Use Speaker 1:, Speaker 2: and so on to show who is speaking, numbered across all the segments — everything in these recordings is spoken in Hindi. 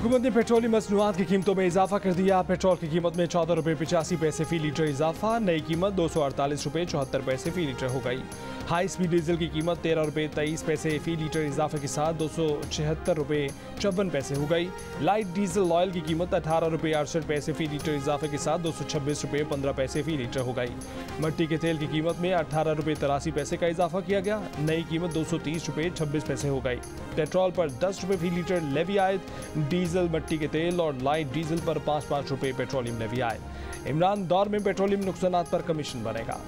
Speaker 1: हुकूमत ने पेट्रोलियम मसनूआत की कीमतों में इजाफा कर दिया। पेट्रोल की कीमत में 14 रुपये 85 पैसे फी लीटर इजाफा, नई कीमत 248 रुपये 74 पैसे फी लीटर हो गई। हाई स्पीड डीजल की कीमत 13 रुपये 23 पैसे फी लीटर इजाफे के साथ 276 रुपये 54 पैसे हो गई। लाइट डीजल ऑयल की कीमत 18 रुपये 68 पैसे फी लीटर इजाफे के साथ 226 रुपये 15 पैसे फी लीटर हो गई। मट्टी के तेल की कीमत में 18 रुपये 83 पैसे का इजाफा किया गया, नई कीमत 230 रुपये 26 पैसे हो गई। पेट्रोल पर 10 रुपये फी लीटर लेवी आयद, डीजल, मट्टी के तेल और लाइट डीजल पर 5-5 रुपये पेट्रोलियम लेवी आयद। इमरान दौर में पेट्रोलियम नुकसानात पर कमीशन बनेगा।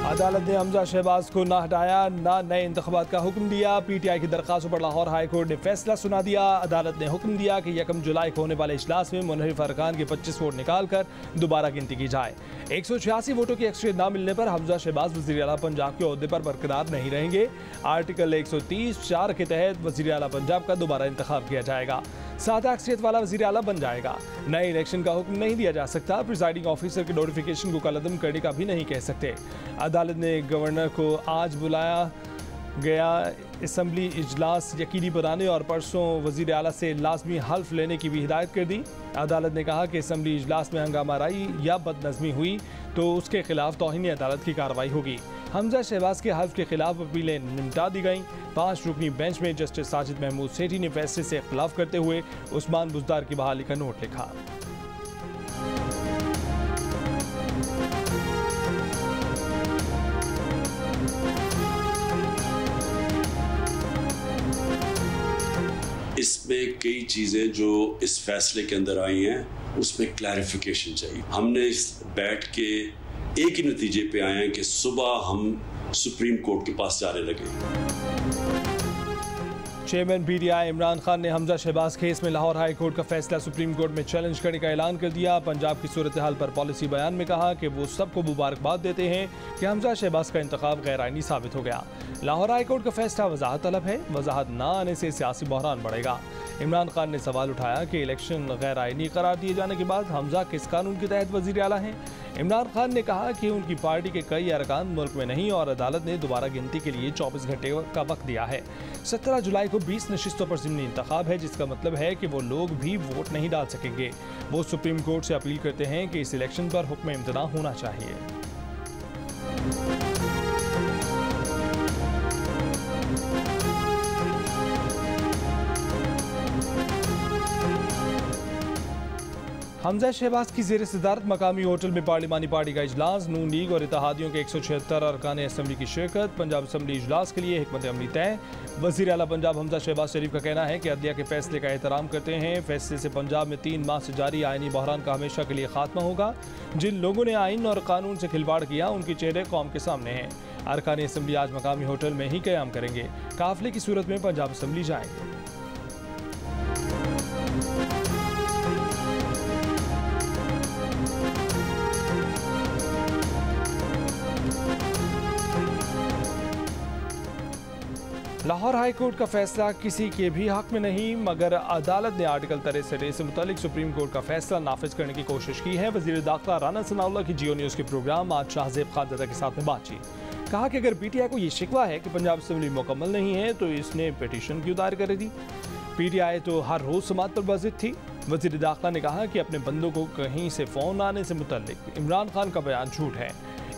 Speaker 1: अदालत ने हमजा शहबाज को ना हटाया, ना नए इंतखाबात का हुक्म दिया। पीटीआई की दरख्वास्तों पर लाहौर हाई कोर्ट ने फैसला सुना दिया। अदालत ने हुक्म दिया कि 1 जुलाई को होने वाले इजलास में मुनहरिफ अरकान के 25 वोट निकाल कर दोबारा गिनती की जाए। 186 वोटों की अक्सरियत न मिलने पर हमजा शहबाज वज़ीर आला पंजाब के ओहदे पर बरकरार नहीं रहेंगे। आर्टिकल 130(4) के तहत वज़ीर आला पंजाब का दोबारा इंतखाब किया जाएगा। सादा अक्सरियत वाला वज़ीर आला बन जाएगा। नए इलेक्शन का हुक्म नहीं दिया जा सकता। प्रिजाइडिंग ऑफिसर के नोटिफिकेशन को कलअदम करने का भी नहीं कह सकते। अदालत ने गवर्नर को आज बुलाया गया असम्बली इजलास यकीनी बनाने और परसों वज़ीर आला से लाजमी हल्फ लेने की भी हिदायत कर दी। अदालत ने कहा कि असम्बली इजलास में हंगामाराई या बदनज़मी हुई तो उसके खिलाफ तौहीन अदालत की कार्रवाई होगी। हमजा शहबाज के हल्फ के खिलाफ अपीलें निपटा दी गईं। 5 रुकनी बेंच में जस्टिस साजिद महमूद सेठी ने फैसले से इख्तिलाफ करते हुए उस्मान बुज़दार की बहाली का नोट लिखा।
Speaker 2: इसमें कई चीज़ें जो इस फैसले के अंदर आई हैं उसमें क्लैरिफिकेशन चाहिए। हमने इस बैठ के एक ही नतीजे पे आए हैं कि सुबह हम सुप्रीम कोर्ट के पास जाने लगे।
Speaker 1: चेयरमैन पीटीआई इमरान खान ने हमजा शहबाज केस में लाहौर हाई कोर्ट का फैसला सुप्रीम कोर्ट में चैलेंज करने का ऐलान कर दिया। पंजाब की सूरत हाल पर पॉलिसी बयान में कहा कि वो सबको मुबारकबाद देते हैं कि हमजा शहबाज का इंतखाब गैर आईनी साबित हो गया। लाहौर हाई कोर्ट का फैसला वजाहत तलब है, वजाहत न आने से सियासी बहरान बढ़ेगा। इमरान खान ने सवाल उठाया कि इलेक्शन गैर आईनी करार दिए जाने के बाद हमजा किस कानून के तहत वजीर आला हैं। इमरान खान ने कहा कि उनकी पार्टी के कई अरकान मुल्क में नहीं और अदालत ने दोबारा गिनती के लिए 24 घंटे का वक्त दिया है। 17 जुलाई को 20 नशिस्तों पर ज़िमनी इंतखाब है, जिसका मतलब है कि वो लोग भी वोट नहीं डाल सकेंगे। वो सुप्रीम कोर्ट से अपील करते हैं कि इस इलेक्शन पर हुक्म इम्तना होना चाहिए। हमजा शहबाज की ज़ेर सदारत मकामी होटल में पार्लिमानी पार्टी का इजलास, नून लीग और इत्तेहादियों के 176 अरकान असम्बली की शिरकत। पंजाब असम्बली इजलास के लिए हिकमत अमली तय। वज़ीर आला पंजाब हमजा शहबाज शरीफ का कहना है कि अदलिया के फैसले का एहतराम करते हैं। फैसले से पंजाब में 3 माह से जारी आईनी बहरान का हमेशा के लिए खात्मा होगा। जिन लोगों ने आइन और कानून से खिलवाड़ किया उनके चेहरे कौम के सामने हैं। अरकान असम्बली आज मकामी होटल में ही क़याम करेंगे। काफिले की सूरत में पंजाब असम्बली जाएंगे। लाहौर हाई कोर्ट का फैसला किसी के भी हक में नहीं, मगर अदालत ने आर्टिकल 63 से मुतालिक सुप्रीम कोर्ट का फैसला नाफिज करने की कोशिश की है। वज़ीर दाखिला राना सनाउल्लाह की जियो न्यूज़ के प्रोग्राम आज शाहजेब खानज़ादा के साथ में बातचीत। कहा कि अगर पीटीआई को ये शिकवा है कि पंजाब असम्बली मुकम्मल नहीं है तो इसने पिटीशन क्यों दायर कर दी। पीटीआई तो हर रोज़ समात पर बाजिद थी। वज़ीर दाखिला ने कहा कि अपने बंदों को कहीं से फ़ोन आने से मुतालिक इमरान खान का बयान झूठ है।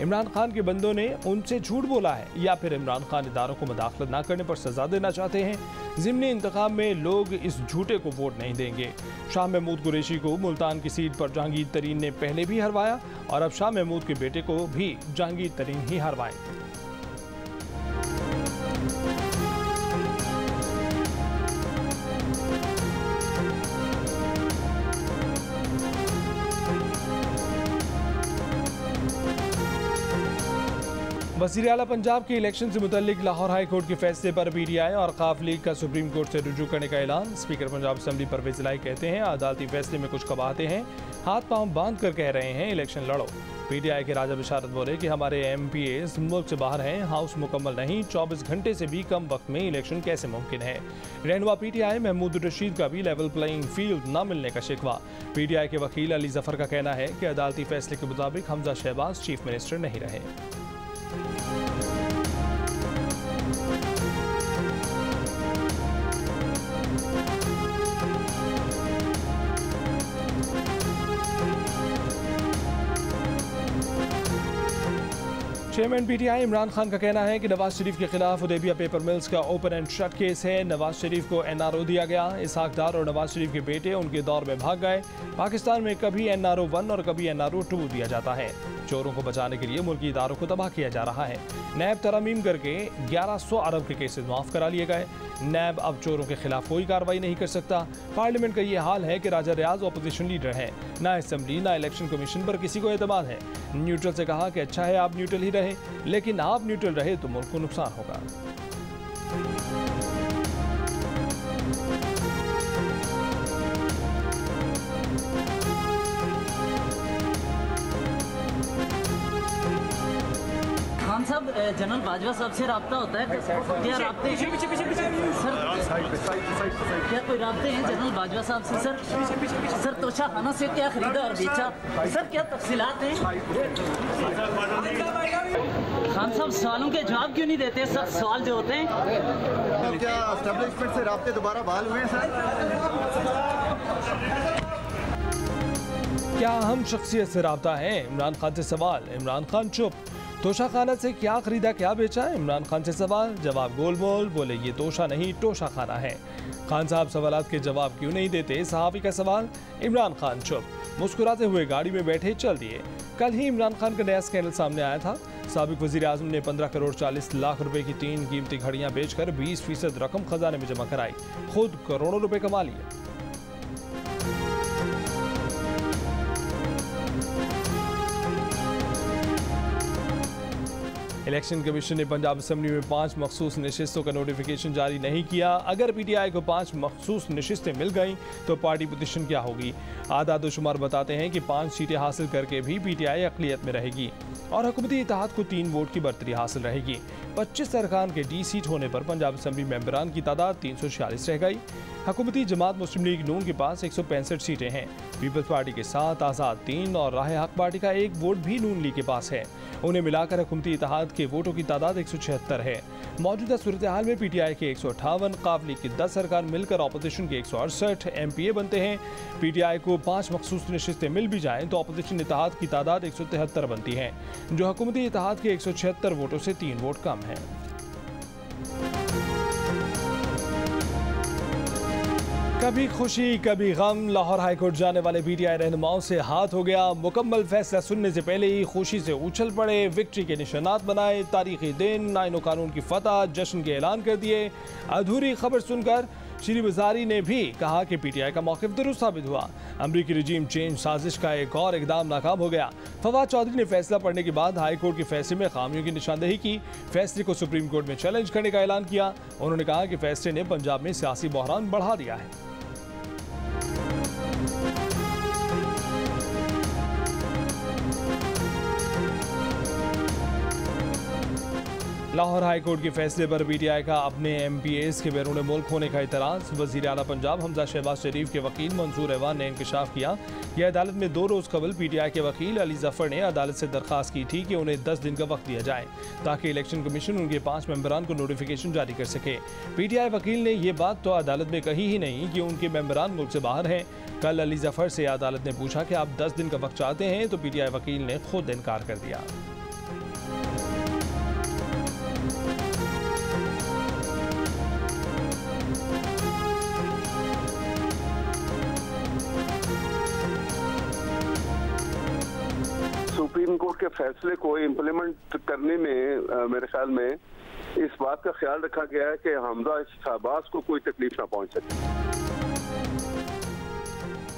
Speaker 1: इमरान खान के बंदों ने उनसे झूठ बोला है या फिर इमरान खान इदारों को मुदाखलत न करने पर सजा देना चाहते हैं। ज़िमनी इंतखाब में लोग इस झूठे को वोट नहीं देंगे। शाह महमूद कुरैशी को मुल्तान की सीट पर जहांगीर तरीन ने पहले भी हरवाया और अब शाह महमूद के बेटे को भी जहांगीर तरीन ही हरवाएंगे। वज़ीर आला पंजाब के इलेक्शन से मुतल्लिक लाहौर हाई कोर्ट के फैसले पर पीटीआई और काफ लीग का सुप्रीम कोर्ट से रुजू करने का ऐलान। स्पीकर पंजाब असम्बली परवेज़ इलाही कहते हैं अदालती फैसले में कुछ कबाते हैं, हाथ पांव बांध कर कह रहे हैं इलेक्शन लड़ो। पीटीआई के राजा बिशारत बोले कि हमारे MPAs मुल्क से बाहर हैं, हाउस मुकम्मल नहीं, 24 घंटे से भी कम वक्त में इलेक्शन कैसे मुमकिन है। रहनुमा पीटीआई महमूद रशीद का भी लेवल प्लेइंग फील्ड न मिलने का शिकवा। पीटीआई के वकील अली जफर का कहना है कि अदालती फैसले के मुताबिक हमजा शहबाज चीफ मिनिस्टर नहीं रहे। चेयरमैन पीटीआई इमरान खान का कहना है कि नवाज शरीफ के खिलाफ हुदैबिया पेपर मिल्स का ओपन एंड शट केस है। नवाज शरीफ को एनआरओ दिया गया। इसहाक डार और नवाज शरीफ के बेटे उनके दौर में भाग गए। पाकिस्तान में कभी एनआरओ 1 और कभी एनआरओ 2 दिया जाता है। चोरों को बचाने के लिए मुल्की इदारों को तबाह किया जा रहा है। नैब तरमीम करके 1100 अरब के केसेस माफ करा लिए गए। नैब अब चोरों के खिलाफ कोई कार्रवाई नहीं कर सकता। पार्लियामेंट का ये हाल है कि राजा रियाज ऑपोजिशन लीडर है। ना असेंबली ना इलेक्शन कमीशन पर किसी को एतमाद है। न्यूट्रल से कहा कि अच्छा है आप न्यूट्रल ही रहे, लेकिन आप न्यूट्रल रहे तो मुल्क को नुकसान होगा।
Speaker 3: खान साहब, जनरल बाजवा साहब से रब्ता होता है क्या? राब्ते सर, क्या कोई राब्ते हैं जनरल बाजवा साहब से? सर तोशा खाना से क्या खरीदा और बेचा? सर क्या तफसीलात हैं? खान साहब सवालों के जवाब क्यों नहीं देते? सब सवाल जो होते हैं
Speaker 4: क्या एस्टेब्लिशमेंट से राब्ते दोबारा बहाल हुए हैं सर?
Speaker 1: क्या अहम शख्सियत से राब्ता है? इमरान खान से सवाल। इमरान खान चुप। तोशा खाना से क्या खरीदा क्या बेचा? इमरान खान से सवाल। जवाब गोलमोल। बोले ये तोशा नहीं टोशा खाना है। खान साहब सवालात के जवाब क्यों नहीं देते? सहाफ़ी का सवाल। इमरान खान चुप। मुस्कुराते हुए गाड़ी में बैठे चल दिए। कल ही इमरान खान का नया स्कैंडल सामने आया था। साबिक वज़ीर आज़म ने 15 करोड़ 40 लाख रुपए की 3 कीमती घड़ियां बेचकर 20% रकम खजाने में जमा कराई। खुद करोड़ों रुपए कमा लिए। इलेक्शन कमीशन ने पंजाब असम्बली में 5 मखसूस नशिस्तों का नोटिफिकेशन जारी नहीं किया। अगर पीटीआई को 5 मखसूस नशिस्तें मिल गईं तो पार्टी पोजीशन क्या होगी? आदाद-ओ-शुमार बताते हैं कि 5 सीटें हासिल करके भी पीटीआई अक़लियत में रहेगी और हुकूमती इत्तेहाद को 3 वोट की बरतरी हासिल रहेगी। 25 अरकान के डी सीट होने पर पंजाब असम्बली मेंबरान की तादाद 346 रह गई। हुकूमती जमात मुस्लिम लीग नून के पास 165 सीटें हैं। पीपल्स पार्टी के 7, आज़ाद 3 और राह हक पार्टी का 1 वोट भी नून लीग के पास है। उन्हें मिलाकर हुकूमती इत्तेहाद के वोटों की तादाद 176 है। मौजूदा सूरत हाल में पीटीआई के 158, काफ लीग के 10 अरकान मिलकर अपोजिशन के 168 एमपीए बनते हैं। पीटीआई को 5 मखसूस नशिस्तें मिल भी जाएं तो अपोजिशन इत्तेहाद की तादाद 173 बनती है, जो हुकूमती इत्तेहाद के 176 वोटों से 3 वोट कम है। कभी खुशी कभी गम। लाहौर हाईकोर्ट जाने वाले पीटीआई रहनुमाओं से हाथ हो गया। मुकम्मल फैसला सुनने से पहले ही खुशी से उछल पड़े, विक्ट्री के निशानात बनाए, तारीखी दिन, आईन कानून की फतह, जश्न के ऐलान कर दिए। अधूरी खबर सुनकर श्री वज़ारी ने भी कहा कि पीटीआई का मौक़िफ़ दुरुस्त साबित हुआ। अमरीकी रजीम चेंज साजिश का एक और इक़दाम नाकाम हो गया। फवाद चौधरी ने फैसला पढ़ने के बाद हाईकोर्ट के फैसले में खामियों की निशानदेही की। फैसले को सुप्रीम कोर्ट में चैलेंज करने का ऐलान किया। उन्होंने कहा कि फैसले ने पंजाब में सियासी बहरान बढ़ा दिया है। लाहौर हाईकोर्ट के फैसले पर पीटीआई का अपने एमपीएस के बैरून मुल्क होने का इतराज़। वज़ीर आला पंजाब हमजा शहबाज शरीफ के वकील मंसूर ऐवान ने इंकशाफ किया कि अदालत में 2 रोज़ कबल पीटीआई के वकील अली जफ़र ने अदालत से दरख्वास्त की थी कि उन्हें 10 दिन का वक्त दिया जाए ताकि इलेक्शन कमीशन उनके 5 मेंबरान को नोटिफिकेशन जारी कर सके। पीटीआई वकील ने यह बात तो अदालत में कही ही नहीं कि उनके मेंबरान मुल्क से बाहर हैं। कल अली जफ़र से अदालत ने पूछा कि आप 10 दिन का वक्त चाहते हैं तो पीटीआई वकील ने खुद इनकार कर दिया।
Speaker 5: सुप्रीम कोर्ट के फैसले को इम्प्लीमेंट करने में मेरे ख्याल में इस बात का ख्याल रखा गया है कि हमजा शहबाज को कोई तकलीफ ना पहुंच सके।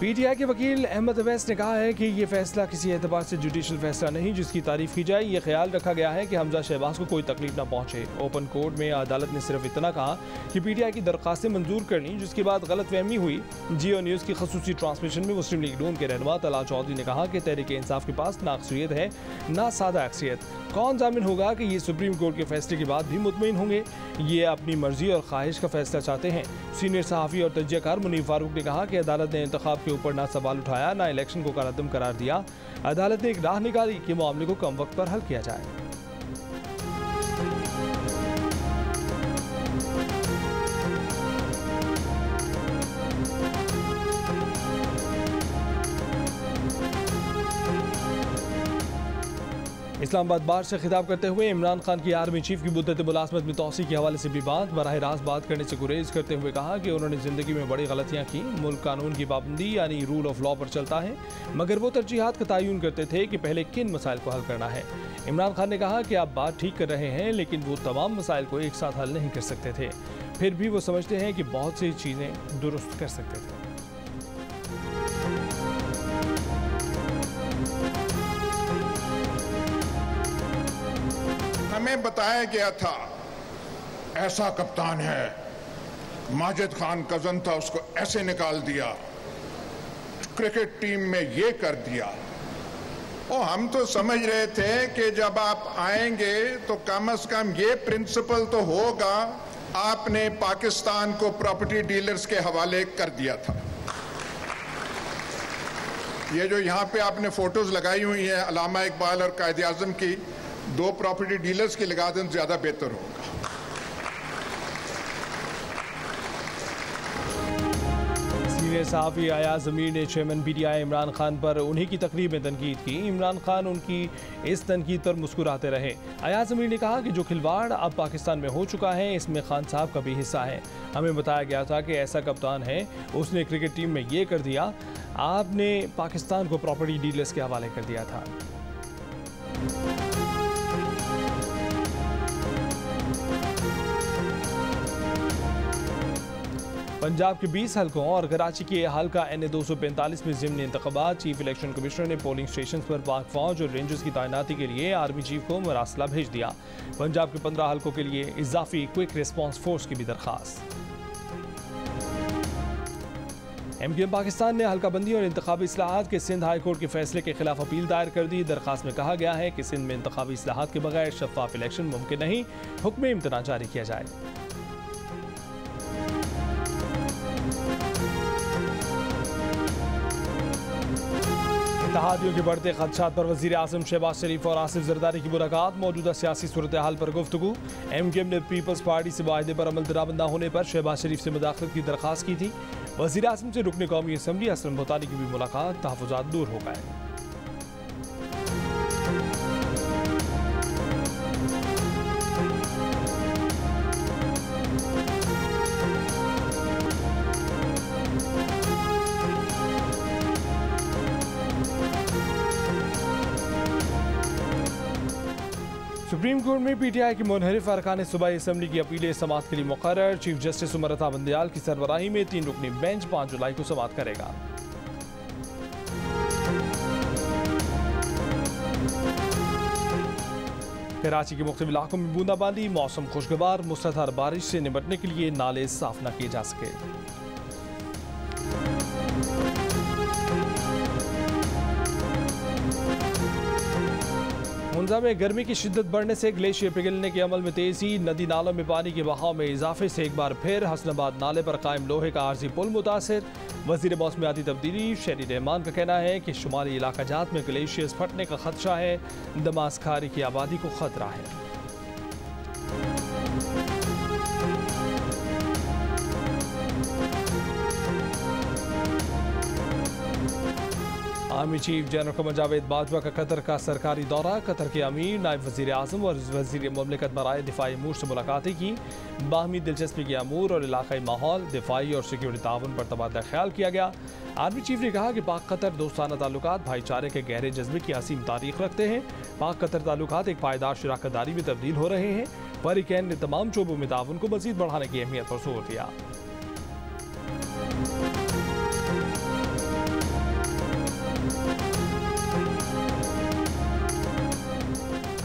Speaker 1: पीटीआई के वकील अहमद अवैस ने कहा है कि ये फैसला किसी एतबार से जुडिशल फैसला नहीं जिसकी तारीफ की जाए। ये ख्याल रखा गया है कि हमजा शहबाज को कोई तकलीफ ना पहुंचे। ओपन कोर्ट में अदालत ने सिर्फ इतना कहा कि पीटीआई की दरख्वास्तें मंजूर करनी, जिसके बाद गलतफहमी हुई। जियो न्यूज़ की खसूसी ट्रांसमिशन में मुस्लिम लीग नून के रहनुमा तला चौधरी ने कहा कि तहरीक इंसाफ के पास ना अक्सरियत है ना सादा अक्सरियत। कौन जामिन होगा कि ये सुप्रीम कोर्ट के फैसले के बाद भी मुतमईन होंगे? ये अपनी मर्जी और ख्वाहिश का फैसला चाहते हैं। सीनियर सहाफ़ी और तज्जियाकार मुनीफ फारूक ने कहा कि अदालत ने इंतखाब के ऊपर ना सवाल उठाया ना इलेक्शन को करारदम करार दिया। अदालत ने एक राह निकाली कि मामले को कम वक्त पर हल किया जाए। इस्लामाबाद बार से खिताब करते हुए इमरान खान की आर्मी चीफ की मुद्दत मुलाजमत में तौसी के हवाले से भी बराह रास्त बात करने से गुरेज करते हुए कहा कि उन्होंने ज़िंदगी में बड़ी गलतियाँ की। मुल्क कानून की पाबंदी यानी रूल ऑफ लॉ पर चलता है, मगर वो तरजीहात का तयन करते थे कि पहले किन मसाइल को हल करना है। इमरान खान ने कहा कि आप बात ठीक कर रहे हैं, लेकिन वो तमाम मसाइल को एक साथ हल नहीं कर सकते थे। फिर भी वो समझते हैं कि बहुत सी चीज़ें दुरुस्त कर सकते थे।
Speaker 6: हमें बताया गया था ऐसा कप्तान है, माजिद खान कजन था, उसको ऐसे निकाल दिया, क्रिकेट टीम में ये कर दिया। और हम तो समझ रहे थे कि जब आप आएंगे तो कम से कम ये प्रिंसिपल तो होगा। आपने पाकिस्तान को प्रॉपर्टी डीलर्स के हवाले कर दिया था। ये जो यहाँ पे आपने फोटोज लगाई हुई हैं अल्लामा इकबाल और कायद आजम की, 2 प्रॉपर्टी डीलर्स की लगा दें ज्यादा बेहतर होगा।
Speaker 1: सीनियर सहाफ़ी अयाज ज़मीर ने चेयरमैन PTI इमरान खान पर उन्हीं की तकरीर में तनकीद की। इमरान खान उनकी इस तनकीद पर मुस्कुराते रहे। अयाज ज़मीर ने कहा कि जो खिलवाड़ अब पाकिस्तान में हो चुका है, इसमें खान साहब का भी हिस्सा है। हमें बताया गया था कि ऐसा कप्तान है, उसने क्रिकेट टीम में ये कर दिया, आपने पाकिस्तान को प्रॉपर्टी डीलर्स के हवाले कर दिया था। पंजाब के 20 हलकों और कराची के हल्का NA 245 में ज़िमनी इंतख़ाबात। चीफ इलेक्शन कमिश्नर ने पोलिंग स्टेशन पर पाक फौज और रेंजर्स की तैनाती के लिए आर्मी चीफ को मरासला भेज दिया। पंजाब के 15 हलकों के लिए इजाफी क्विक रिस्पॉन्स फोर्स की भी दरख्वास्त। MQM पाकिस्तान ने हल्काबंदी और इंतखाबी इस्लाहात के सिंध हाई कोर्ट के फैसले के खिलाफ अपील दायर कर दी। दरख्वास्त में कहा गया है कि सिंध में इंतखाबी इस्लाहात के बगैर शफाफ इलेक्शन मुमकिन नहीं, हुक्म इम्तना जारी किया जाए। इत्तेहादियों के बढ़ते खदशात पर वज़ीर आज़म शहबाज शरीफ और आसिफ जरदारी की मुलाकात। मौजूदा सियासी सूरत हाल पर गुफ्तगू। MQM ने पीपल्स पार्टी से मुआहदे पर अमल दरामद न होने पर शहबाज शरीफ से मुदाखलत की दरख्वास्त की थी। वज़ीर आज़म से रुकने कौमी असम्बली असलम भूतानी की भी मुलाकात। तहफ़्फ़ुज़ात दूर हो गए। सुप्रीम कोर्ट में PTI की मुनहरिफ अरकान सूबाई असम्बली की अपीलें समाअत के लिए मुकर्रर। चीफ जस्टिस उमर अता बंदयाल की सरबराही में 3 रुकनी बेंच 5 जुलाई को समाअत करेगा। कराची के मुख्तलिफ इलाकों में बूंदाबांदी। मौसम खुशगवार। मुसलधार बारिश से निपटने के लिए नाले साफ न किए जा सके। मुंजा में गर्मी की शिद्दत बढ़ने से ग्लेशियर पिघलने के अमल में तेजी। नदी नालों में पानी के बहाव में इजाफे से एक बार फिर हसनाबाद नाले पर कायम लोहे का आर्जी पुल मुतासिर। वजीर मौसमियाती तब्दीली शहरी रहमान का कहना है कि शुमाली इलाका जात में ग्लेशियर्स फटने का खदशा है। दमास खारी की आबादी को खतरा है। Army chief general Qamar Javed Bajwa का कतर का सरकारी दौरा। कतर के अमीर, नायब वज़ीर आज़म और वज़ीर मुमलिकत बराए दिफाई अमूर से मुलाकातें की। बाहमी दिलचस्पी के अमूर और इलाकाई माहौल, दिफाई और सिक्योरिटी ताउन पर तबादला ख्याल किया गया। आर्मी चीफ ने कहा कि पाक कतर दोस्ताना ताल्लुकात भाईचारे के गहरे जज्बे की असीम तारीख रखते हैं। पाक कतर ताल्लुकात एक पायदार शराकतदारी में तब्दील हो रहे हैं। फरीकैन ने तमाम शोबों में ताउन को मज़ीद बढ़ाने की अहमियत पर जोर दिया।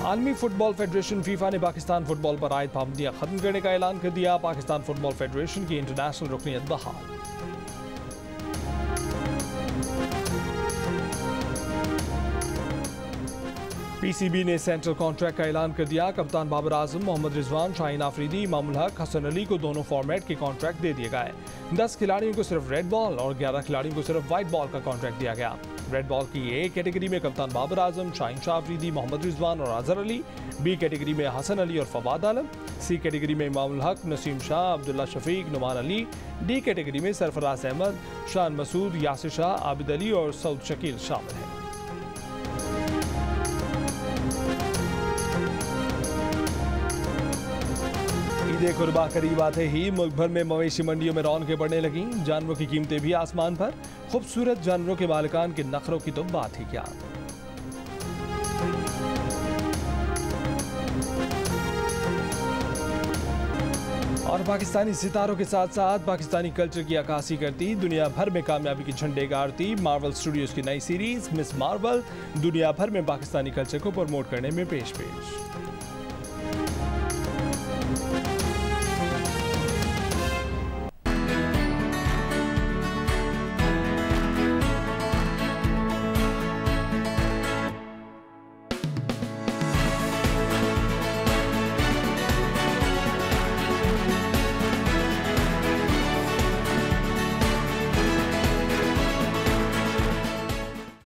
Speaker 1: आलमी फुटबॉल फेडरेशन फीफा ने पाकिस्तान फुटबॉल पर आयद पाबंदियां खत्म करने का ऐलान कर दिया। पाकिस्तान फुटबॉल फेडरेशन की इंटरनेशनल रुकनीत बहाल। PCB ने सेंट्रल कॉन्ट्रैक्ट का ऐलान कर दिया। कप्तान बाबर आजम, मोहम्मद रिजवान, शाहीन आफरीदी, इमामुल हक, हसन अली को दोनों फॉर्मेट के कॉन्ट्रैक्ट दे दिए गए। 10 खिलाड़ियों को सिर्फ रेड बॉल और 11 खिलाड़ियों को सिर्फ व्हाइट बॉल का कॉन्ट्रैक्ट दिया गया। रेड बॉल की A कैटेगरी में कप्तान बाबर आजम, शाहीन शाह आफरीदी, मोहम्मद रिजवान और अजहर अली। B कैटेगरी में हसन अली और फवाद आलम। C कैटेगरी में इमामुल हक, नसीम शाह, अब्दुल्ला शफीक, नुमान अली। D कैटेगरी में सरफराज अहमद, शान मसूद, यासिर शाह, आबिद अली और सऊद शकील शामिल हैं। ईद कुर्बा करीब आते ही मुल्क भर में मवेशी मंडियों में रौनकें बढ़ने लगीं। जानवरों की कीमतें भी आसमान पर। खूबसूरत जानवरों के मालिकान के नखरों की तो बात ही क्या। और पाकिस्तानी सितारों के साथ साथ पाकिस्तानी कल्चर की अक्कासी करती, दुनिया भर में कामयाबी के झंडे गाड़ती मार्वल स्टूडियोज की नई सीरीज मिस मार्वल दुनिया भर में पाकिस्तानी कल्चर को प्रमोट करने में पेश।